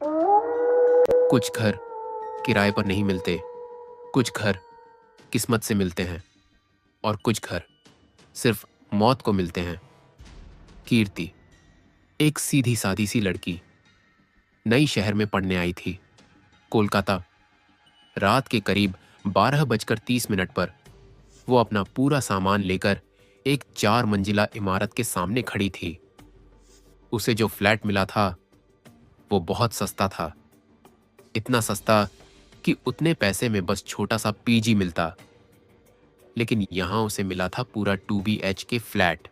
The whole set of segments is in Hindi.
कुछ घर किराए पर नहीं मिलते, कुछ घर किस्मत से मिलते हैं और कुछ घर सिर्फ मौत को मिलते हैं। कीर्ति एक सीधी सादी सी लड़की, नई शहर में पढ़ने आई थी, कोलकाता। रात के करीब 12:30 पर वो अपना पूरा सामान लेकर एक 4 मंजिला इमारत के सामने खड़ी थी। उसे जो फ्लैट मिला था वो बहुत सस्ता था, इतना सस्ता कि उतने पैसे में बस छोटा सा पीजी मिलता। लेकिन यहां उसे मिला था पूरा 2 BHK फ्लैट,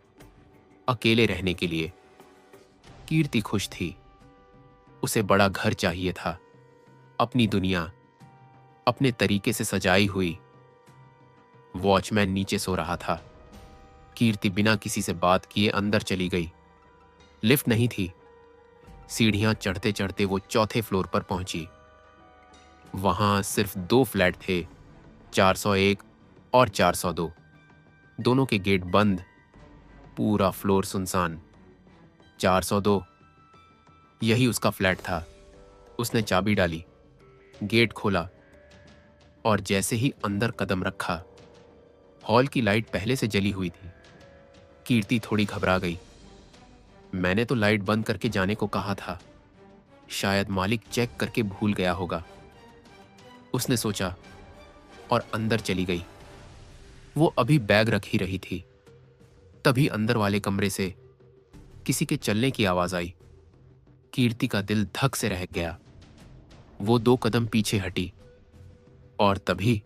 अकेले रहने के लिए। कीर्ति खुश थी। उसे बड़ा घर चाहिए था, अपनी दुनिया अपने तरीके से सजाई हुई। वॉचमैन नीचे सो रहा था। कीर्ति बिना किसी से बात किए अंदर चली गई। लिफ्ट नहीं थी। सीढ़ियां चढ़ते चढ़ते वो चौथे फ्लोर पर पहुंची। वहां सिर्फ 2 फ्लैट थे, 401 और 402। दोनों के गेट बंद, पूरा फ्लोर सुनसान। 402 यही उसका फ्लैट था। उसने चाबी डाली, गेट खोला और जैसे ही अंदर कदम रखा, हॉल की लाइट पहले से जली हुई थी। कीर्ति थोड़ी घबरा गई। मैंने तो लाइट बंद करके जाने को कहा था, शायद मालिक चेक करके भूल गया होगा, उसने सोचा और अंदर चली गई। वो अभी बैग रख ही रही थी, तभी अंदर वाले कमरे से किसी के चलने की आवाज आई। कीर्ति का दिल धक से रह गया। वो 2 कदम पीछे हटी और तभी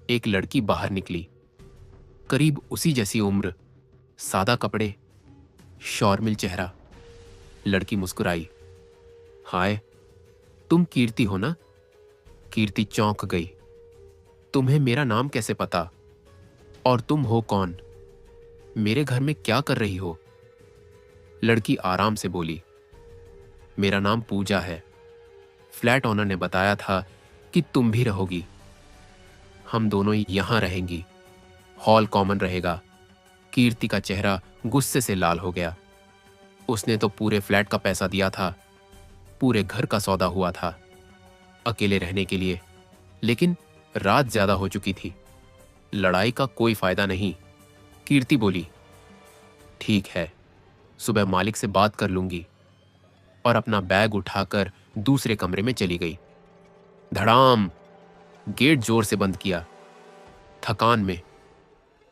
एक लड़की बाहर निकली, करीब उसी जैसी उम्र, सादा कपड़े, शौर्मिल चेहरा। लड़की मुस्कुराई। हाय, तुम कीर्ति हो ना? कीर्ति चौंक गई। तुम्हें मेरा नाम कैसे पता? और तुम हो कौन? मेरे घर में क्या कर रही हो? लड़की आराम से बोली, मेरा नाम पूजा है। फ्लैट ओनर ने बताया था कि तुम भी रहोगी। हम दोनों ही यहां रहेंगी। हॉल कॉमन रहेगा। कीर्ति का चेहरा गुस्से से लाल हो गया। उसने तो पूरे फ्लैट का पैसा दिया था, पूरे घर का सौदा हुआ था अकेले रहने के लिए। लेकिन रात ज्यादा हो चुकी थी, लड़ाई का कोई फायदा नहीं। कीर्ति बोली, ठीक है, सुबह मालिक से बात कर लूंगी, और अपना बैग उठाकर दूसरे कमरे में चली गई। धड़ाम, गेट जोर से बंद किया। थकान में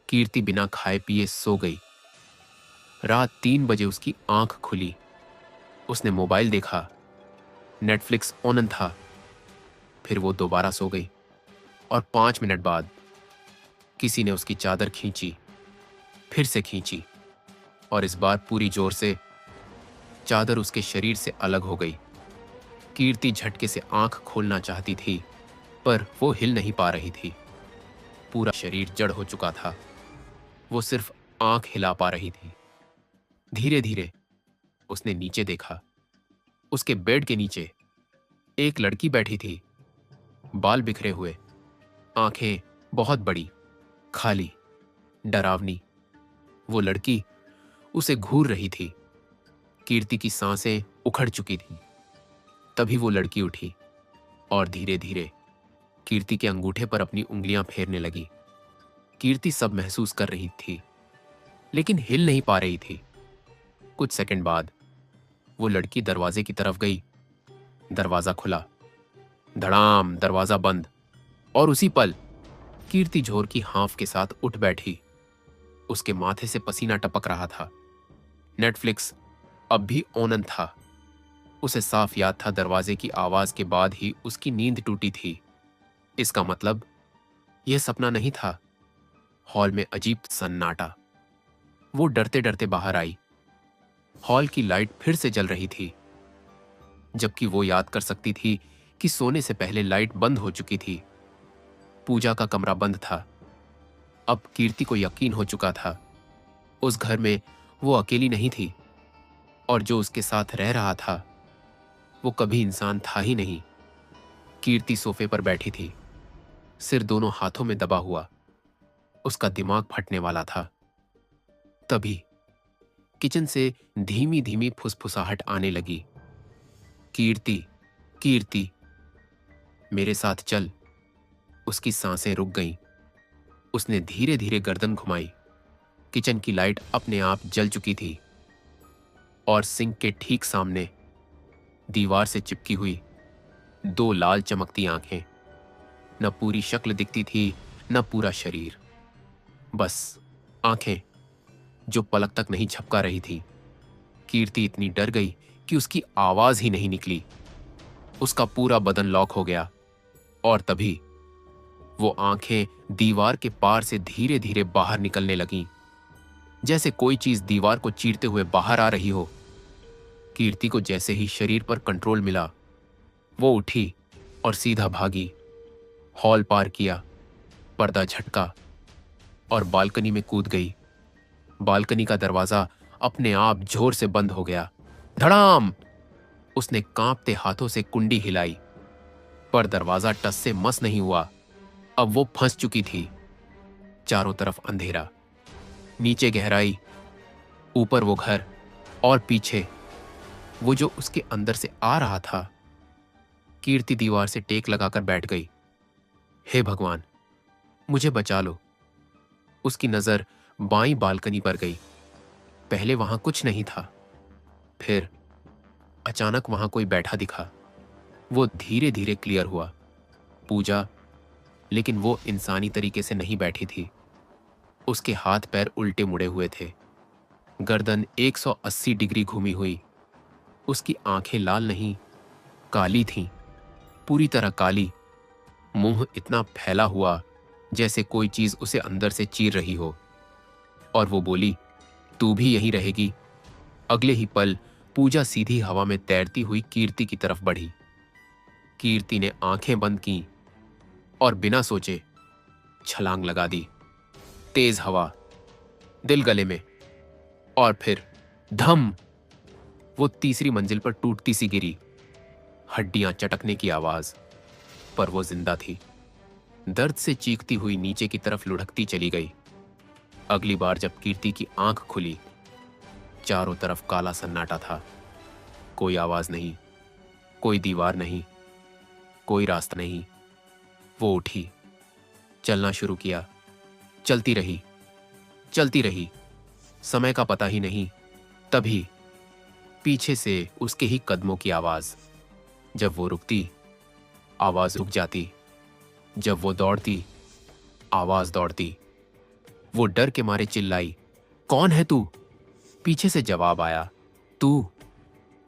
कीर्ति बिना खाए पिए सो गई। रात 3 बजे उसकी आंख खुली। उसने मोबाइल देखा, नेटफ्लिक्स ऑन था। फिर वो दोबारा सो गई और 5 मिनट बाद किसी ने उसकी चादर खींची, फिर से खींची, और इस बार पूरी जोर से। चादर उसके शरीर से अलग हो गई। कीर्ति झटके से आंख खोलना चाहती थी, पर वो हिल नहीं पा रही थी। पूरा शरीर जड़ हो चुका था। वो सिर्फ आंख हिला पा रही थी। धीरे धीरे उसने नीचे देखा। उसके बेड के नीचे एक लड़की बैठी थी, बाल बिखरे हुए, आंखें बहुत बड़ी, खाली, डरावनी। वो लड़की उसे घूर रही थी। कीर्ति की सांसें उखड़ चुकी थीं। तभी वो लड़की उठी और धीरे धीरे कीर्ति के अंगूठे पर अपनी उंगलियां फेरने लगी। कीर्ति सब महसूस कर रही थी, लेकिन हिल नहीं पा रही थी। कुछ सेकंड बाद वो लड़की दरवाजे की तरफ गई। दरवाजा खुला। धड़ाम, दरवाजा बंद। और उसी पल कीर्ति जोर की हांफ के साथ उठ बैठी। उसके माथे से पसीना टपक रहा था। नेटफ्लिक्स अब भी ऑन था। उसे साफ याद था दरवाजे की आवाज के बाद ही उसकी नींद टूटी थी। इसका मतलब यह सपना नहीं था। हॉल में अजीब सन्नाटा। वो डरते डरते बाहर आई। हॉल की लाइट फिर से जल रही थी, जबकि वो याद कर सकती थी कि सोने से पहले लाइट बंद हो चुकी थी। पूजा का कमरा बंद था। अब कीर्ति को यकीन हो चुका था, उस घर में वो अकेली नहीं थी, और जो उसके साथ रह रहा था वो कभी इंसान था ही नहीं। कीर्ति सोफे पर बैठी थी, सिर दोनों हाथों में दबा हुआ। उसका दिमाग फटने वाला था। तभी किचन से धीमी धीमी फुसफुसाहट आने लगी। कीर्ति, कीर्ति, मेरे साथ चल। उसकी सांसें रुक गईं। उसने धीरे धीरे गर्दन घुमाई। किचन की लाइट अपने आप जल चुकी थी और सिंक के ठीक सामने दीवार से चिपकी हुई दो लाल चमकती आंखें। न पूरी शक्ल दिखती थी, न पूरा शरीर, बस आंखें जो पलक तक नहीं झपका रही थी। कीर्ति इतनी डर गई कि उसकी आवाज ही नहीं निकली। उसका पूरा बदन लॉक हो गया और तभी वो आंखें दीवार के पार से धीरे धीरे बाहर निकलने लगीं, जैसे कोई चीज दीवार को चीरते हुए बाहर आ रही हो। कीर्ति को जैसे ही शरीर पर कंट्रोल मिला, वो उठी और सीधा भागी। हॉल पार किया, पर्दा झटका और बालकनी में कूद गई। बालकनी का दरवाजा अपने आप जोर से बंद हो गया। धड़ाम! उसने कांपते हाथों से कुंडी हिलाई, पर दरवाजा टस से मस नहीं हुआ। अब वो फंस चुकी थी। चारों तरफ अंधेरा, नीचे गहराई, ऊपर वो घर और पीछे वो जो उसके अंदर से आ रहा था। कीर्ति दीवार से टेक लगाकर बैठ गई। हे भगवान, मुझे बचा लो। उसकी नजर बाईं बालकनी पर गई। पहले वहां कुछ नहीं था, फिर अचानक वहां कोई बैठा दिखा। वो धीरे धीरे क्लियर हुआ। पूजा, लेकिन वो इंसानी तरीके से नहीं बैठी थी। उसके हाथ पैर उल्टे मुड़े हुए थे, गर्दन 180 डिग्री घूमी हुई। उसकी आंखें लाल नहीं, काली थीं, पूरी तरह काली। मुंह इतना फैला हुआ जैसे कोई चीज उसे अंदर से चीर रही हो। और वो बोली, तू भी यहीं रहेगी? अगले ही पल पूजा सीधी हवा में तैरती हुई कीर्ति की तरफ बढ़ी। कीर्ति ने आंखें बंद की और बिना सोचे छलांग लगा दी। तेज हवा, दिल गले में, और फिर धम! वो तीसरी मंजिल पर टूटती सी गिरी। हड्डियां चटकने की आवाज, पर वो जिंदा थी। दर्द से चीखती हुई नीचे की तरफ लुढ़कती चली गई। अगली बार जब कीर्ति की आंख खुली, चारों तरफ काला सन्नाटा था। कोई आवाज नहीं, कोई दीवार नहीं, कोई रास्ता नहीं। वो उठी, चलना शुरू किया। चलती रही, चलती रही, समय का पता ही नहीं। तभी पीछे से उसके ही कदमों की आवाज। जब वो रुकती, आवाज रुक जाती। जब वो दौड़ती, आवाज दौड़ती। वो डर के मारे चिल्लाई, कौन है तू? पीछे से जवाब आया, तू।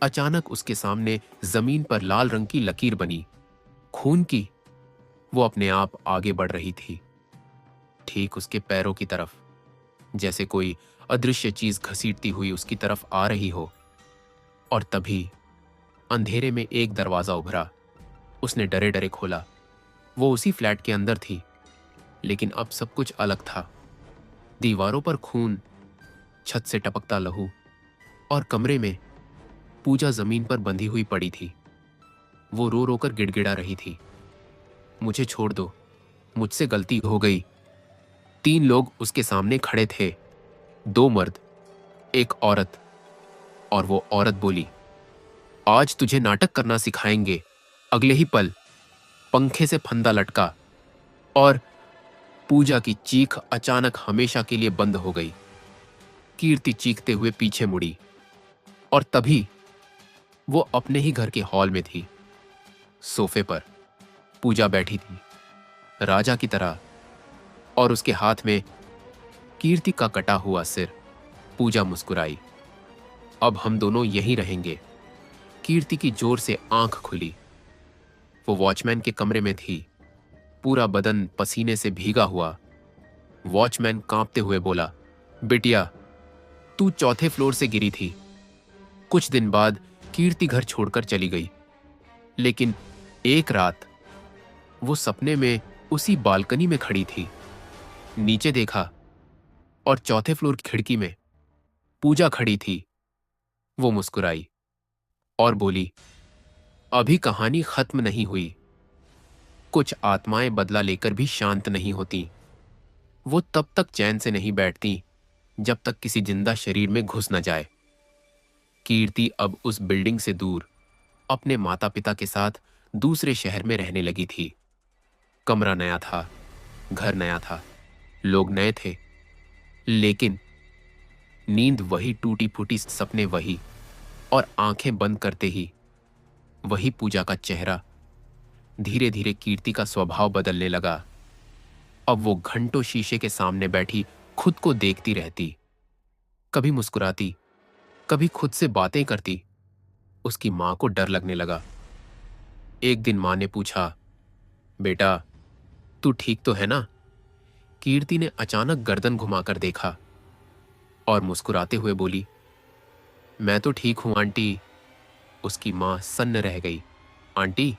अचानक उसके सामने जमीन पर लाल रंग की लकीर बनी, खून की। वो अपने आप आगे बढ़ रही थी, ठीक उसके पैरों की तरफ, जैसे कोई अदृश्य चीज घसीटती हुई उसकी तरफ आ रही हो। और तभी अंधेरे में एक दरवाजा उभरा। उसने डरे डरे खोला। वो उसी फ्लैट के अंदर थी, लेकिन अब सब कुछ अलग था। दीवारों पर खून, छत से टपकता लहू, और कमरे में पूजा जमीन पर बंधी हुई पड़ी थी। वो रो रो कर गिड़गिड़ा रही थी, मुझे छोड़ दो, मुझसे गलती हो गई। 3 लोग उसके सामने खड़े थे, 2 मर्द, एक औरत। और वो औरत बोली, आज तुझे नाटक करना सिखाएंगे। अगले ही पल पंखे से फंदा लटका और पूजा की चीख अचानक हमेशा के लिए बंद हो गई। कीर्ति चीखते हुए पीछे मुड़ी और तभी वो अपने ही घर के हॉल में थी। सोफे पर पूजा बैठी थी, राजा की तरह, और उसके हाथ में कीर्ति का कटा हुआ सिर। पूजा मुस्कुराई, अब हम दोनों यहीं रहेंगे। कीर्ति की जोर से आंख खुली। वो वॉचमैन के कमरे में थी, पूरा बदन पसीने से भीगा हुआ। वॉचमैन कांपते हुए बोला, बिटिया, तू चौथे फ्लोर से गिरी थी। कुछ दिन बाद कीर्ति घर छोड़कर चली गई, लेकिन एक रात वो सपने में उसी बालकनी में खड़ी थी। नीचे देखा और चौथे फ्लोर की खिड़की में पूजा खड़ी थी। वो मुस्कुराई और बोली, अभी कहानी खत्म नहीं हुई। कुछ आत्माएं बदला लेकर भी शांत नहीं होती। वो तब तक चैन से नहीं बैठती जब तक किसी जिंदा शरीर में घुस न जाए। कीर्ति अब उस बिल्डिंग से दूर अपने माता पिता के साथ दूसरे शहर में रहने लगी थी। कमरा नया था, घर नया था, लोग नए थे, लेकिन नींद वही, टूटी फूटी सपने वही, और आंखें बंद करते ही वही पूजा का चेहरा। धीरे धीरे कीर्ति का स्वभाव बदलने लगा। अब वो घंटों शीशे के सामने बैठी खुद को देखती रहती, कभी मुस्कुराती, कभी खुद से बातें करती। उसकी मां को डर लगने लगा। एक दिन मां ने पूछा, बेटा, तू ठीक तो है ना? कीर्ति ने अचानक गर्दन घुमाकर देखा और मुस्कुराते हुए बोली, मैं तो ठीक हूं आंटी। उसकी मां सन्न रह गई। आंटी,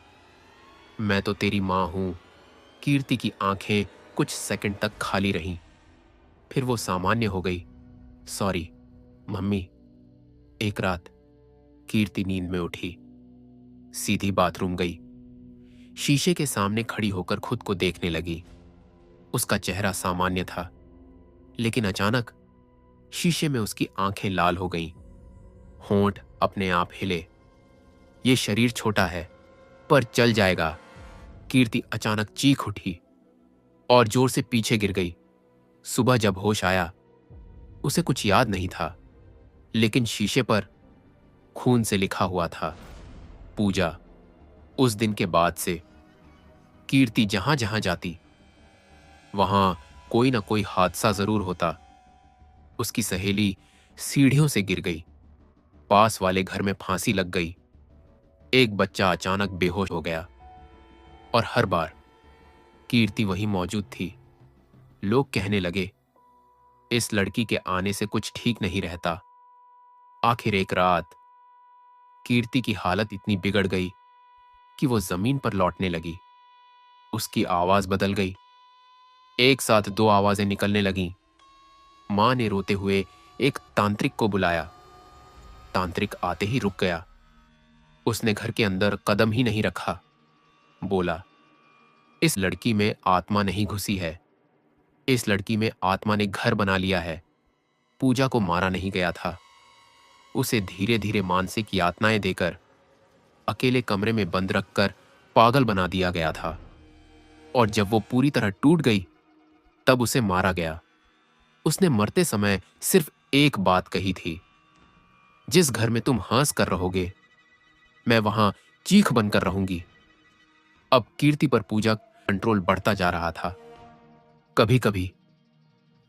मैं तो तेरी मां हूं। कीर्ति की आंखें कुछ सेकंड तक खाली रहीं, फिर वो सामान्य हो गई। Sorry mummy. एक रात कीर्ति नींद में उठी, सीधी बाथरूम गई, शीशे के सामने खड़ी होकर खुद को देखने लगी। उसका चेहरा सामान्य था, लेकिन अचानक शीशे में उसकी आंखें लाल हो गईं, होंठ अपने आप हिले। ये शरीर छोटा है, पर चल जाएगा। कीर्ति अचानक चीख उठी और जोर से पीछे गिर गई। सुबह जब होश आया, उसे कुछ याद नहीं था, लेकिन शीशे पर खून से लिखा हुआ था, पूजा। उस दिन के बाद से कीर्ति जहां जहां जाती, वहां कोई ना कोई हादसा जरूर होता। उसकी सहेली सीढ़ियों से गिर गई, पास वाले घर में फांसी लग गई, एक बच्चा अचानक बेहोश हो गया, और हर बार कीर्ति वहीं मौजूद थी। लोग कहने लगे, इस लड़की के आने से कुछ ठीक नहीं रहता। आखिर एक रात कीर्ति की हालत इतनी बिगड़ गई कि वो जमीन पर लौटने लगी। उसकी आवाज बदल गई। एक साथ दो आवाजें निकलने लगीं। मां ने रोते हुए एक तांत्रिक को बुलाया। तांत्रिक आते ही रुक गया। उसने घर के अंदर कदम ही नहीं रखा। बोला, इस लड़की में आत्मा नहीं घुसी है। इस लड़की में आत्मा ने घर बना लिया है। पूजा को मारा नहीं गया था, उसे धीरे धीरे मानसिक यातनाएं देकर, अकेले कमरे में बंद रखकर पागल बना दिया गया था। और जब वो पूरी तरह टूट गई, तब उसे मारा गया। उसने मरते समय सिर्फ एक बात कही थी, जिस घर में तुम हंस कर रहोगे, मैं वहां चीख बनकर रहूंगी। अब कीर्ति पर पूजा कंट्रोल बढ़ता जा रहा था। कभी कभी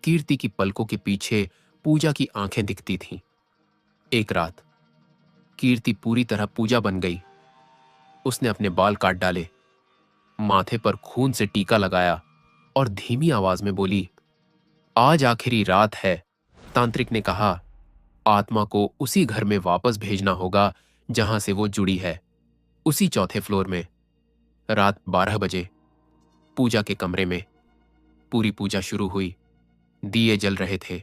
कीर्ति की पलकों के पीछे पूजा की आंखें दिखती थीं। एक रात कीर्ति पूरी तरह पूजा बन गई। उसने अपने बाल काट डाले, माथे पर खून से टीका लगाया और धीमी आवाज में बोली, आज आखिरी रात है। तांत्रिक ने कहा, आत्मा को उसी घर में वापस भेजना होगा जहां से वो जुड़ी है, उसी चौथे फ्लोर में। रात 12 बजे पूजा के कमरे में पूरी पूजा शुरू हुई। दिए जल रहे थे,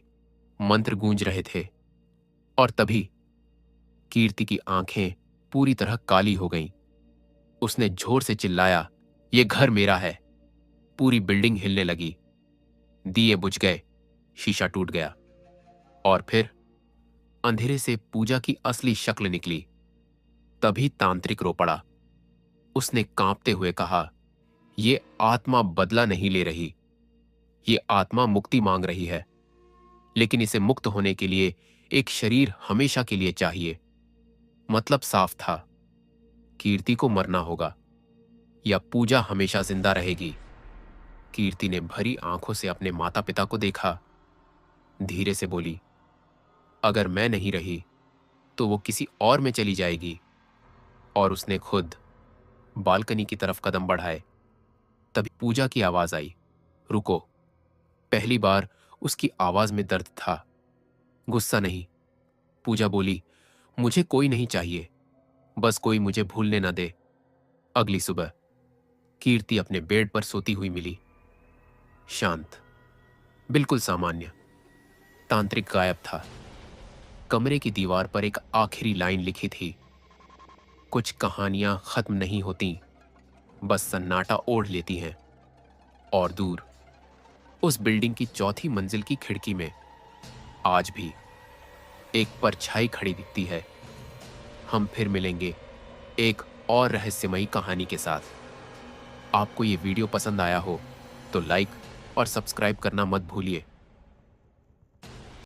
मंत्र गूंज रहे थे, और तभी कीर्ति की आंखें पूरी तरह काली हो गईं। उसने जोर से चिल्लाया, ये घर मेरा है। पूरी बिल्डिंग हिलने लगी। दिए बुझ गए, शीशा टूट गया, और फिर अंधेरे से पूजा की असली शक्ल निकली। तभी तांत्रिक रो पड़ा। उसने कांपते हुए कहा, ये आत्मा बदला नहीं ले रही, ये आत्मा मुक्ति मांग रही है, लेकिन इसे मुक्त होने के लिए एक शरीर हमेशा के लिए चाहिए। मतलब साफ था, कीर्ति को मरना होगा या पूजा हमेशा जिंदा रहेगी। कीर्ति ने भरी आंखों से अपने माता पिता को देखा, धीरे से बोली, अगर मैं नहीं रही तो वो किसी और में चली जाएगी। और उसने खुद बालकनी की तरफ कदम बढ़ाए। तभी पूजा की आवाज आई, रुको। पहली बार उसकी आवाज में दर्द था, गुस्सा नहीं। पूजा बोली, मुझे कोई नहीं चाहिए, बस कोई मुझे भूलने न दे। अगली सुबह कीर्ति अपने बेड पर सोती हुई मिली, शांत, बिल्कुल सामान्य। तांत्रिक गायब था। कमरे की दीवार पर एक आखिरी लाइन लिखी थी, कुछ कहानियां खत्म नहीं होती, बस सन्नाटा ओढ़ लेती हैं। और दूर उस बिल्डिंग की चौथी मंजिल की खिड़की में आज भी एक परछाई खड़ी दिखती है। हम फिर मिलेंगे एक और रहस्यमयी कहानी के साथ। आपको ये वीडियो पसंद आया हो तो लाइक और सब्सक्राइब करना मत भूलिए।